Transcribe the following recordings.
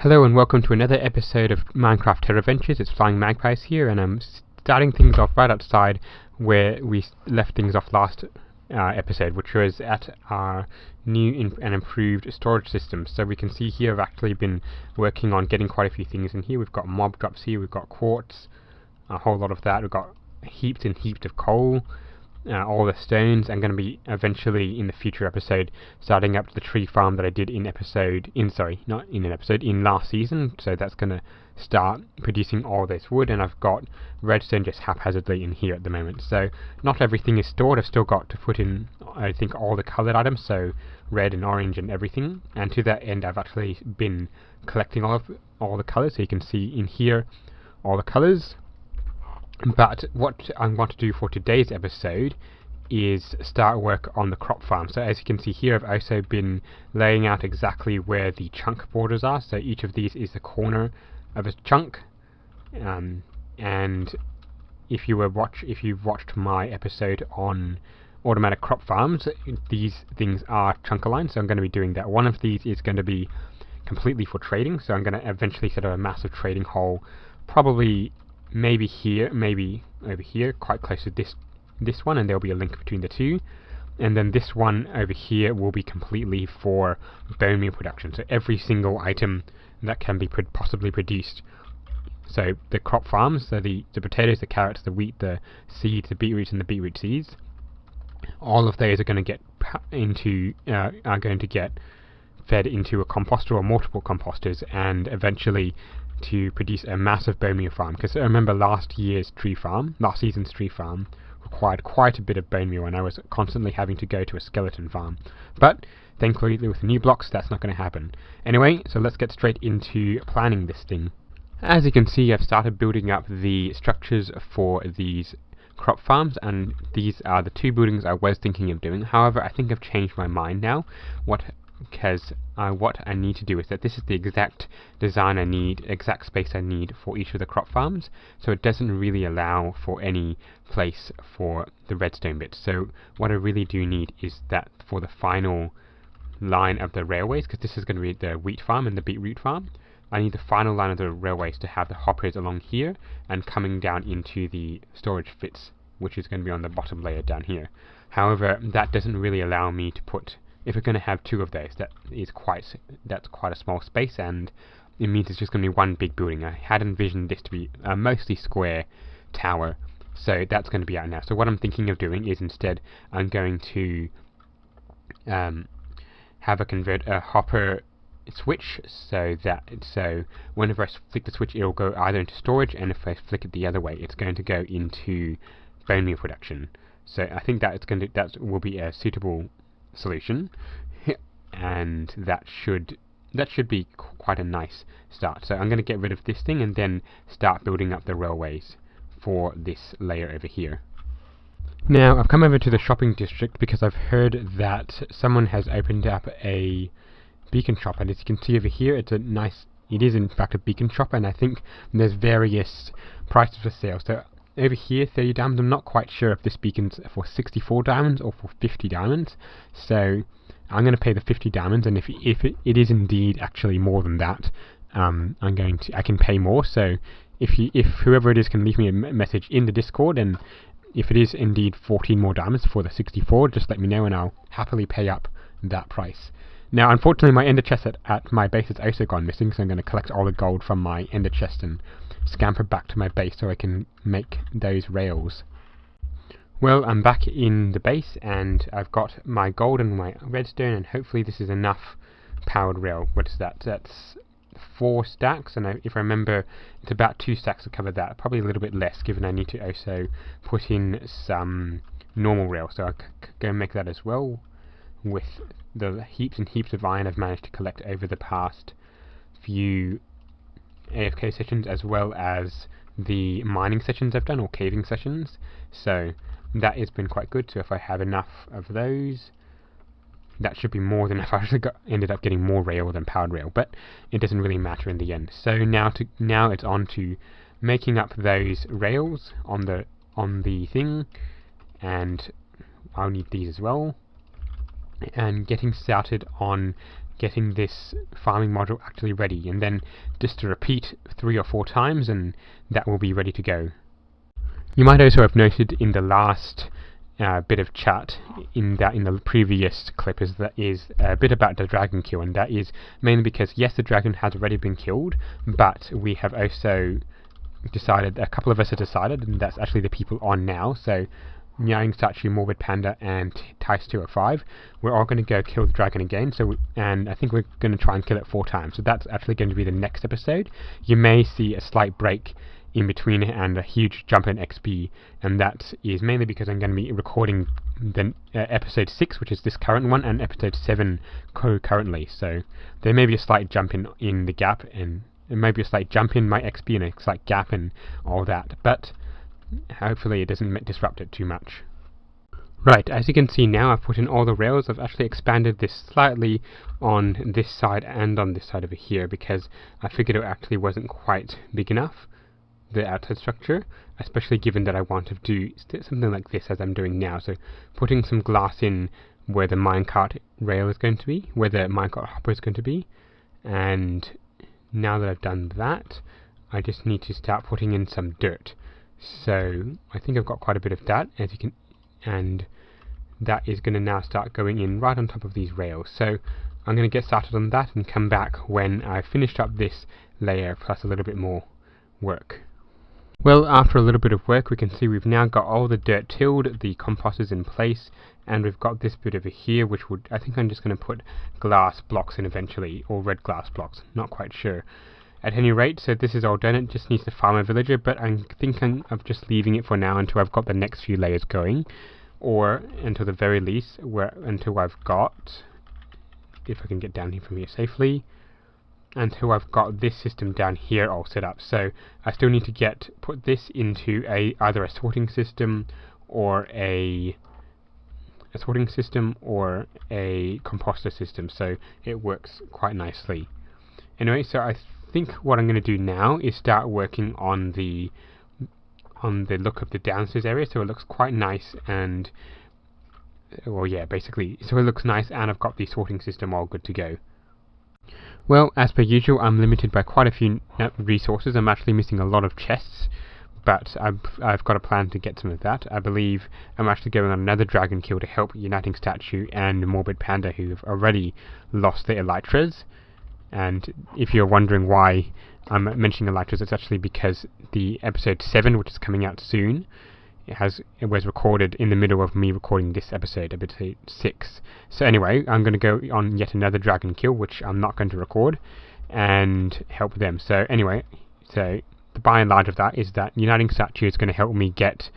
Hello and welcome to another episode of Minecraft TerraVentures. It's Flying Magpies here, and I'm starting things off right outside where we left things off last episode, which was at our new and improved storage system. So we can see here I've actually been working on getting quite a few things in here. We've got mob drops here, we've got quartz, a whole lot of that. We've got heaps and heaps of coal. All the stones. I'm going to be eventually in the future episode starting up the tree farm that I did in last season. So that's going to start producing all this wood, and I've got redstone just haphazardly in here at the moment. So not everything is stored. I've still got to put in, I think, all the coloured items, so red and orange and everything. And to that end, I've actually been collecting all the colours. So you can see in here all the colours. But what I want to do for today's episode is start work on the crop farm. So as you can see here, I've also been laying out exactly where the chunk borders are. So each of these is the corner of a chunk. And if you've watched my episode on automatic crop farms, these things are chunk aligned. So I'm going to be doing that. One of these is going to be completely for trading. So I'm going to eventually set up a massive trading hole, probably maybe here, maybe over here, quite close to this one, and there'll be a link between the two. And then this one over here will be completely for bone meal production, so every single item that can be possibly produced. So the crop farms, so the potatoes, the carrots, the wheat, the seeds, the beetroots and the beetroot seeds, all of those are going to get fed into a composter or multiple composters, and eventually to produce a massive bone meal farm. Because I remember last season's tree farm required quite a bit of bone meal, and I was constantly having to go to a skeleton farm. But thankfully with the new blocks that's not going to happen. Anyway, so let's get straight into planning this thing. As you can see, I've started building up the structures for these crop farms, and these are the two buildings I was thinking of doing. However, I think I've changed my mind now. What I need to do is that this is the exact design I need, exact space I need for each of the crop farms, so it doesn't really allow for any place for the redstone bits. So what I really do need is that for the final line of the railways, because this is going to be the wheat farm and the beetroot farm, I need the final line of the railways to have the hoppers along here and coming down into the storage bits, which is going to be on the bottom layer down here. However, that doesn't really allow me to put, if we're going to have two of those, that's quite a small space, and it means it's just going to be one big building. I had envisioned this to be a mostly square tower, so that's going to be out now. So what I'm thinking of doing is instead I'm going to have a hopper switch, so whenever I flick the switch, it'll go either into storage, and if I flick it the other way, it's going to go into bone meal production. So I think that will be a suitable solution, and that should be quite a nice start. So I'm going to get rid of this thing and then start building up the railways for this layer over here. Now I've come over to the shopping district because I've heard that someone has opened up a beacon shop, and as you can see over here, it is in fact a beacon shop, and I think there's various prices for sale. So over here, 30 diamonds. I'm not quite sure if this beacon's for 64 diamonds or for 50 diamonds. So I'm going to pay the 50 diamonds, and if it is indeed actually more than that, I can pay more. So if whoever it is can leave me a message in the Discord, and if it is indeed 14 more diamonds for the 64, just let me know, and I'll happily pay up that price. Now, unfortunately, my ender chest at my base has also gone missing, so I'm going to collect all the gold from my ender chest and scamper back to my base so I can make those rails. Well, I'm back in the base, and I've got my gold and my redstone, and hopefully this is enough powered rail. What is that? That's 4 stacks, and if I remember, it's about 2 stacks to cover that. Probably a little bit less, given I need to also put in some normal rail, so I'll go and make that as well, with the heaps and heaps of iron I've managed to collect over the past few AFK sessions, as well as the mining sessions I've done, or caving sessions. So that has been quite good. So if I have enough of those, that should be more than enough. I actually ended up getting more rail than powered rail, but it doesn't really matter in the end. So now it's on to making up those rails on the thing, and I'll need these as well, and getting started on getting this farming module actually ready, and then just to repeat 3 or 4 times and that will be ready to go. You might also have noted in the last bit of chat in the previous clip is a bit about the dragon kill, and that is mainly because yes, the dragon has already been killed, but we have also decided, a couple of us have decided, and that's actually the people on now, so Nyang, Statue, Morbid Panda, and Tice205, we're all going to go kill the dragon again, and I think we're going to try and kill it 4 times, so that's actually going to be the next episode. You may see a slight break in between it and a huge jump in XP, and that is mainly because I'm going to be recording the episode 6, which is this current one, and episode 7 concurrently, so there may be a slight jump in the gap, and there may be a slight jump in my XP and a slight gap and all that, but hopefully it doesn't disrupt it too much. Right, as you can see now, I've put in all the rails. I've actually expanded this slightly on this side and on this side over here, because I figured it actually wasn't quite big enough, the outside structure, especially given that I want to do something like this as I'm doing now. So putting some glass in where the minecart rail is going to be, where the minecart hopper is going to be, and now that I've done that, I just need to start putting in some dirt. So I think I've got quite a bit of that, as you can, and that is going to now start going in right on top of these rails. So I'm going to get started on that and come back when I've finished up this layer plus a little bit more work. Well, after a little bit of work, we can see we've now got all the dirt tilled, the compost is in place, and we've got this bit over here, which I think I'm just going to put glass blocks in eventually, or red glass blocks, not quite sure. At any rate, so this is all done. It just needs to farm a villager, but I'm thinking of just leaving it for now until I've got the next few layers going, or until the very least, until I've got, if I can get down here from here safely, until I've got this system down here all set up. So I still need to put this into either a sorting system or a composter system, so it works quite nicely. Anyway, so I think what I'm going to do now is start working on the look of the downstairs area, so it looks quite nice, and well, yeah, basically, so it looks nice, and I've got the sorting system all good to go. Well, as per usual, I'm limited by quite a few resources. I'm actually missing a lot of chests, but I've got a plan to get some of that. I believe I'm actually going on another dragon kill to help Uniting Statue and Morbid Panda, who have already lost their elytras. And if you're wondering why I'm mentioning elytras, it's actually because the episode 7, which is coming out soon, it was recorded in the middle of me recording this episode 6. So anyway, I'm going to go on yet another dragon kill, which I'm not going to record, and help them. So anyway, so the by and large of that is that Uniting Statue is going to help me get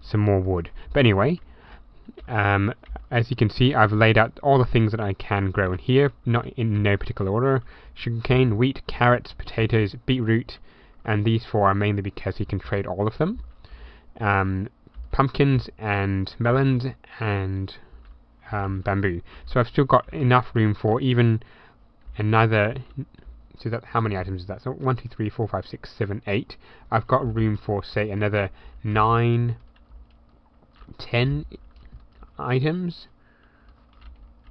some more wood. But anyway, as you can see, I've laid out all the things that I can grow in here, not in no particular order: sugarcane, wheat, carrots, potatoes, beetroot, and these 4 are mainly because you can trade all of them. Pumpkins and melons and bamboo. So I've still got enough room for even another. So that, how many items is that? So 1, 2, 3, 4, 5, 6, 7, 8. I've got room for, say, another 9, 10 items.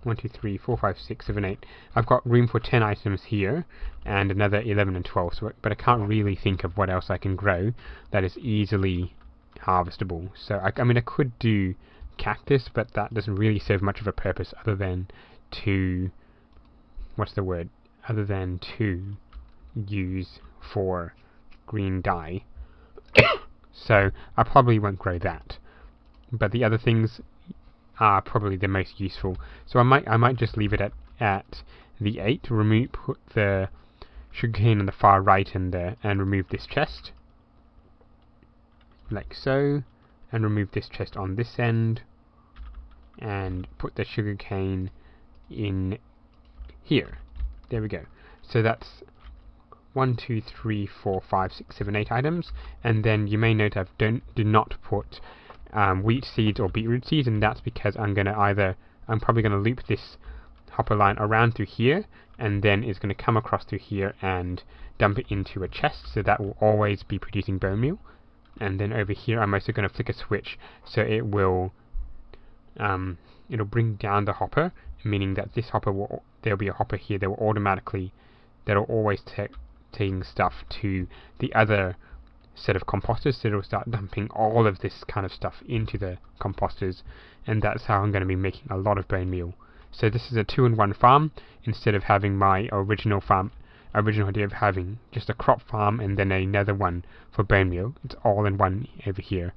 1, 2, 3, 4, 5, 6, 7, 8. I've got room for 10 items here, and another 11 and 12. So, but I can't really think of what else I can grow that is easily harvestable. So I mean, I could do cactus, but that doesn't really serve much of a purpose other than to use for green dye. So I probably won't grow that, but the other things are probably the most useful. So I might just leave it at the 8. Put the sugarcane on the far right and remove this chest, like so, and remove this chest on this end, and put the sugarcane in here. There we go. So that's 1, 2, 3, 4, 5, 6, 7, 8 items, and then you may note I did not put wheat seeds or beetroot seeds, and that's because I'm probably going to loop this hopper line around through here, and then it's going to come across through here and dump it into a chest, so that will always be producing bone meal. And then over here I'm also going to flick a switch, so it'll bring down the hopper, meaning that this there'll be a hopper here that that'll always taking stuff to the other set of composters, so it'll start dumping all of this kind of stuff into the composters, and that's how I'm going to be making a lot of bone meal. So this is a 2-in-1 farm, instead of having my original idea of having just a crop farm and then another one for bone meal. It's all in one over here.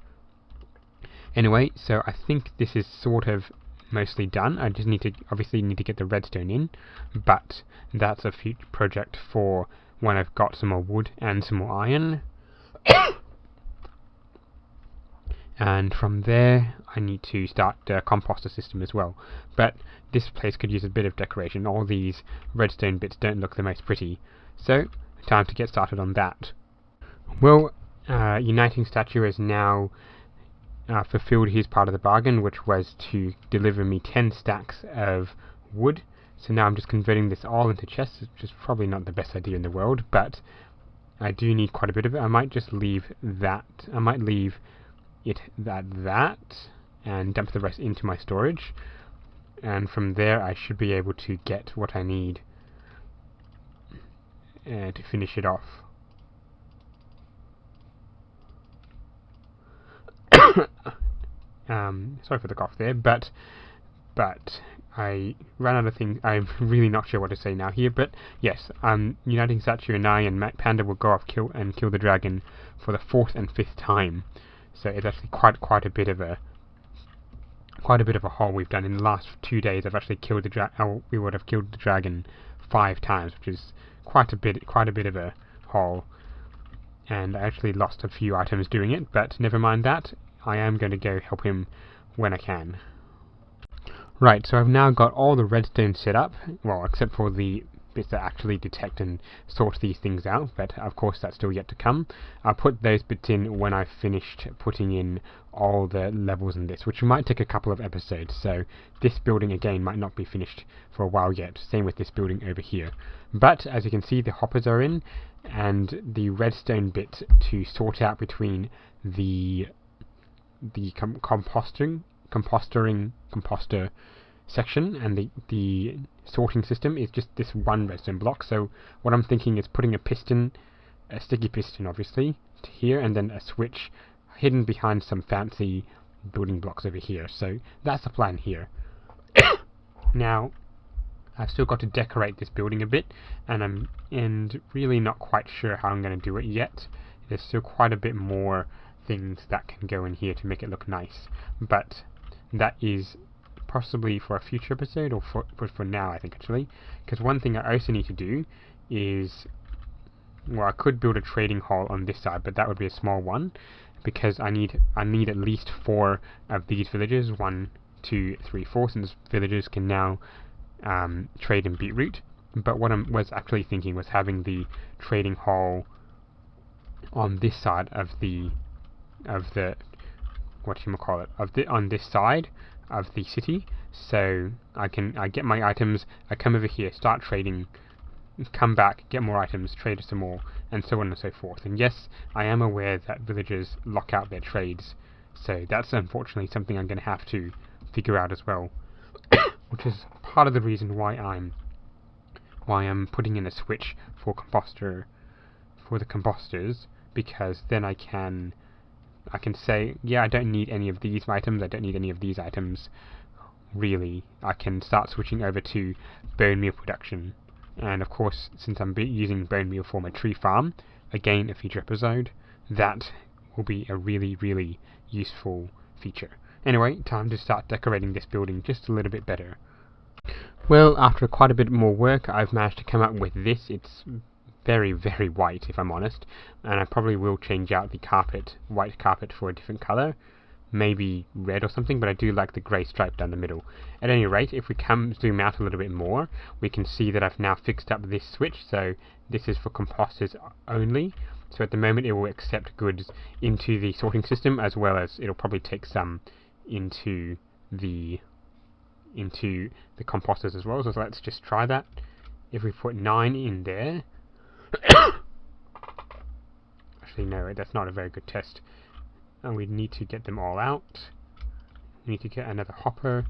Anyway, so I think this is sort of mostly done. I just obviously need to get the redstone in, but that's a future project for when I've got some more wood and some more iron. And from there I need to start the composter system as well. But this place could use a bit of decoration. All these redstone bits don't look the most pretty, so time to get started on that. Well, Uniting Statue has now fulfilled his part of the bargain, which was to deliver me 10 stacks of wood. So now I'm just converting this all into chests, which is probably not the best idea in the world, but I do need quite a bit of it. I might just leave that. I might leave it that and dump the rest into my storage, and from there I should be able to get what I need to finish it off. Sorry for the cough there, but I ran out of things. I'm really not sure what to say now here, but yes, Uniting Statue and I and Mac Panda will go off kill the dragon for the 4th and 5th time. So it's actually quite a bit of a haul we've done in the last 2 days. I've actually killed the dragon. We would have killed the dragon 5 times, which is quite a bit of a haul. And I actually lost a few items doing it, but never mind that. I am going to go help him when I can. Right, so I've now got all the redstone set up, well, except for the bits that actually detect and sort these things out, but of course that's still yet to come. I'll put those bits in when I've finished putting in all the levels in this, which might take a couple of episodes, so this building again might not be finished for a while yet, same with this building over here. But as you can see, the hoppers are in, and the redstone bit to sort out between the composter section and the sorting system is just this one redstone block. So what I'm thinking is putting a sticky piston obviously to here, and then a switch hidden behind some fancy building blocks over here. So that's the plan here. Now I've still got to decorate this building a bit, and I'm really not quite sure how I'm going to do it yet. There's still quite a bit more things that can go in here to make it look nice, but that is possibly for a future episode, or for now I think actually, because one thing I also need to do is, well, I could build a trading hall on this side, but that would be a small one, because I need at least 4 of these villagers, 1, 2, 3, 4, since villagers can now trade in beetroot. But what I was actually thinking was having the trading hall on this side of the on this side of the city, so I get my items, I come over here, start trading, come back, get more items, trade some more, and so on and so forth. And yes, I am aware that villagers lock out their trades, so that's unfortunately something I'm going to have to figure out as well, which is part of the reason why I'm putting in a switch for the composters, because then I can say, yeah, I don't need any of these items, I don't need any of these items, really. I can start switching over to bone meal production. And of course, since I'm using bone meal for my tree farm, again a future episode, that will be a really useful feature. Anyway, time to start decorating this building just a little bit better. Well, after quite a bit more work, I've managed to come up with this. It's very white, if I'm honest, and I probably will change out the white carpet for a different colour, maybe red or something, but I do like the grey stripe down the middle. At any rate, if we zoom out a little bit more, we can see that I've now fixed up this switch, so this is for composters only. So at the moment it will accept goods into the sorting system, as well as it'll probably take some into the composters as well. So let's just try that. If we put 9 in there, actually no, that's not a very good test, and we need to get them all out. We need to get another hopper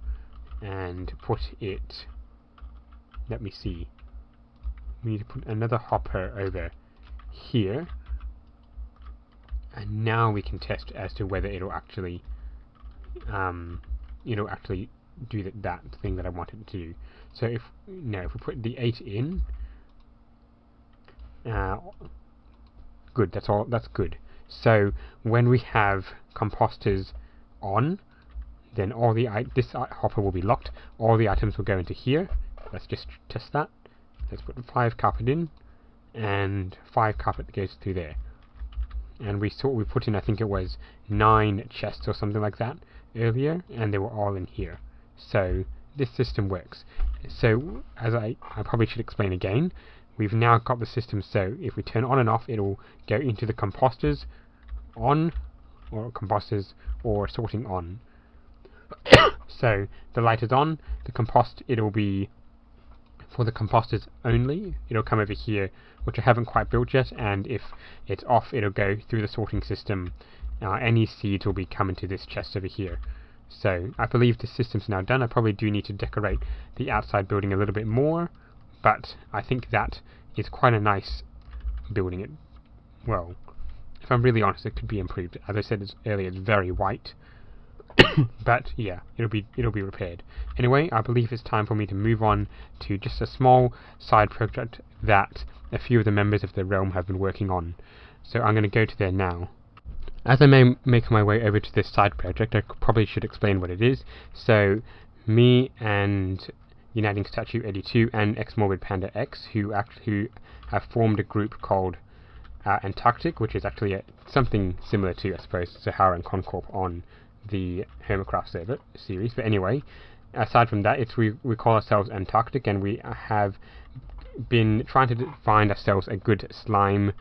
and put it let me see. We need to put another hopper over here, and now we can test as to whether it'll actually do that thing that I wanted to do. So if we put the 8 in, good. That's good. So when we have composters on, then all this hopper will be locked. All the items will go into here. Let's just test that. Let's put 5 carpet in, and 5 carpet goes through there. And we put in, I think it was 9 chests or something like that earlier, and they were all in here. So this system works. So as I probably should explain again, we've now got the system so if we turn on and off, it'll go into the composters on, or composters or sorting on. So the light is on, it'll be for the composters only. It'll come over here, which I haven't quite built yet, and if it's off, it'll go through the sorting system. Any seeds will be coming to this chest over here. So I believe the system's now done. I probably do need to decorate the outside building a little bit more, but I think that is quite a nice building. Well, if I'm really honest, it could be improved. As I said earlier, it's very white. But yeah, it'll be repaired. Anyway, I believe it's time for me to move on to just a small side project that a few of the members of the realm have been working on. So I'm going to go to there now. As I may make my way over to this side project, I probably should explain what it is. So me and Uniting Statue 82 and Morbid Panda X, who have formed a group called Antarctic, which is actually something similar to, I suppose, Sahara and Concorp on the Hermitcraft server series. But anyway, aside from that, we call ourselves Antarctic, and we have been trying to find ourselves a good slime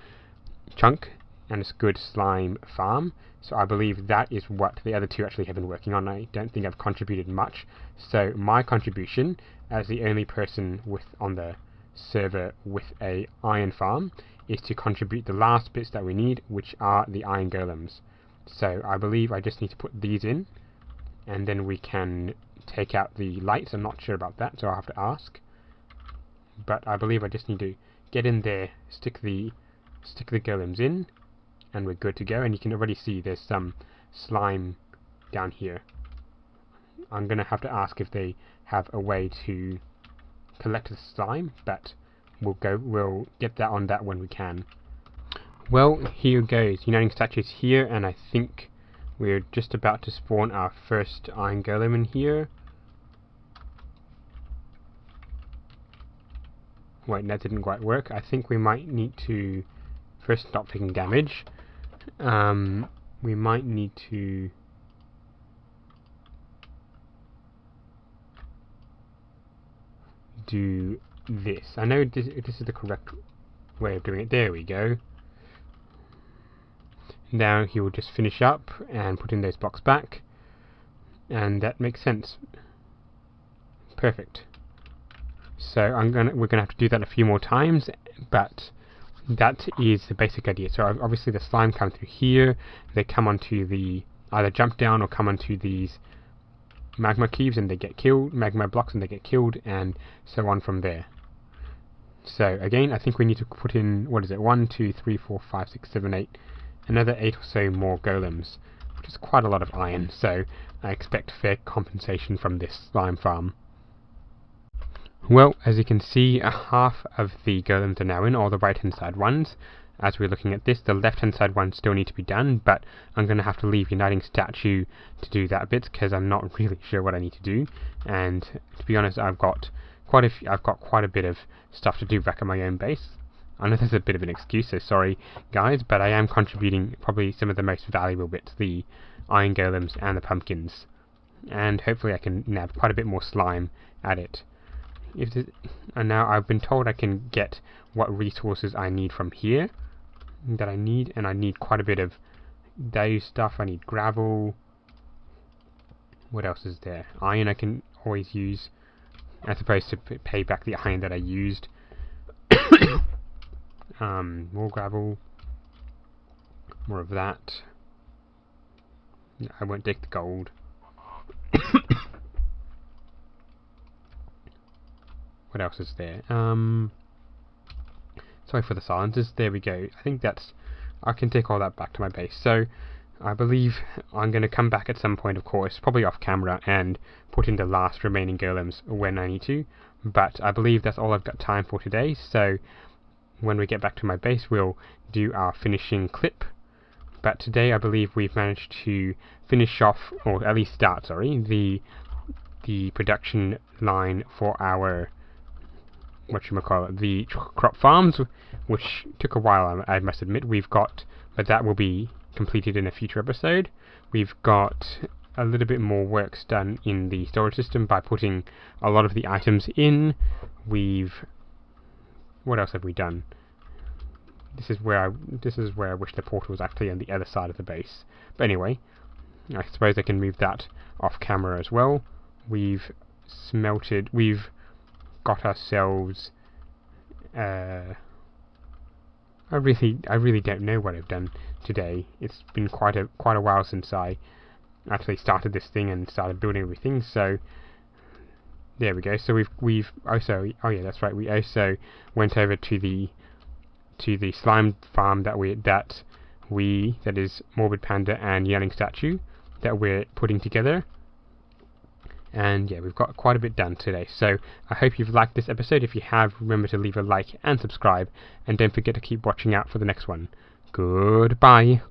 chunk and a good slime farm. So I believe that is what the other two actually have been working on. I don't think I've contributed much. So my contribution, as the only person on the server with a iron farm, is to contribute the last bits that we need, which are the iron golems. So I believe I just need to put these in, and then we can take out the lights. I'm not sure about that, so I'll have to ask. But I believe I just need to get in there, stick the golems in, and we're good to go. And you can already see there's some slime down here. I'm going to have to ask if they have a way to collect the slime, but we'll get that on that when we can. Well, here goes. Uniting Statues here, and I think we're just about to spawn our first iron golem in here. Wait, that didn't quite work. I think we might need to first stop taking damage. We might need to do this. I know this is the correct way of doing it. There we go. Now he will just finish up and put in those blocks back, and that makes sense. Perfect. So we're gonna have to do that a few more times, but that is the basic idea. So obviously the slime come through here. They come onto either jump down or come onto these magma cubes and they get killed, magma blocks, and they get killed, and so on from there. So again, I think we need to put in, what is it, 1, 2, 3, 4, 5, 6, 7, 8, another 8 or so more golems, which is quite a lot of iron, so I expect fair compensation from this slime farm. Well, as you can see, half of the golems are now in, all the right hand side ones. As we're looking at this, the left hand side ones still need to be done, but I'm going to have to leave Uniting Statue to do that bit, because I'm not really sure what I need to do, and to be honest, I've got quite a bit of stuff to do back at my own base. I know there's a bit of an excuse, so sorry guys, but I am contributing probably some of the most valuable bits, the iron golems and the pumpkins, and hopefully I can nab quite a bit more slime at it. And now I've been told I can get what resources I need from here, and I need quite a bit of those stuff. I need gravel. What else is there? Iron I can always use, as opposed to pay back the iron that I used. More gravel, more of that. I won't take the gold. what else is there? Sorry for the silences. There we go. I think that's... I can take all that back to my base. So, I believe I'm going to come back at some point, of course, probably off camera, and put in the last remaining golems when I need to. But I believe that's all I've got time for today, so when we get back to my base we'll do our finishing clip. But today I believe we've managed to finish off, or at least start, sorry, the production line for our, whatchamacallit, the crop farms, which took a while, I must admit. But that will be completed in a future episode. We've got a little bit more works done in the storage system by putting a lot of the items in. What else have we done? This is where I wish the portal was actually on the other side of the base. But anyway, I suppose I can move that off camera as well. We've got ourselves I really don't know what I've done today. It's been quite a while since I actually started this thing and started building everything. So there we go. So we've also, oh yeah, that's right. We also went over to the slime farm that is Morbid Panda and Yelling Statue that we're putting together. And yeah, we've got quite a bit done today. So I hope you've liked this episode. If you have, remember to leave a like and subscribe, and don't forget to keep watching out for the next one. Goodbye.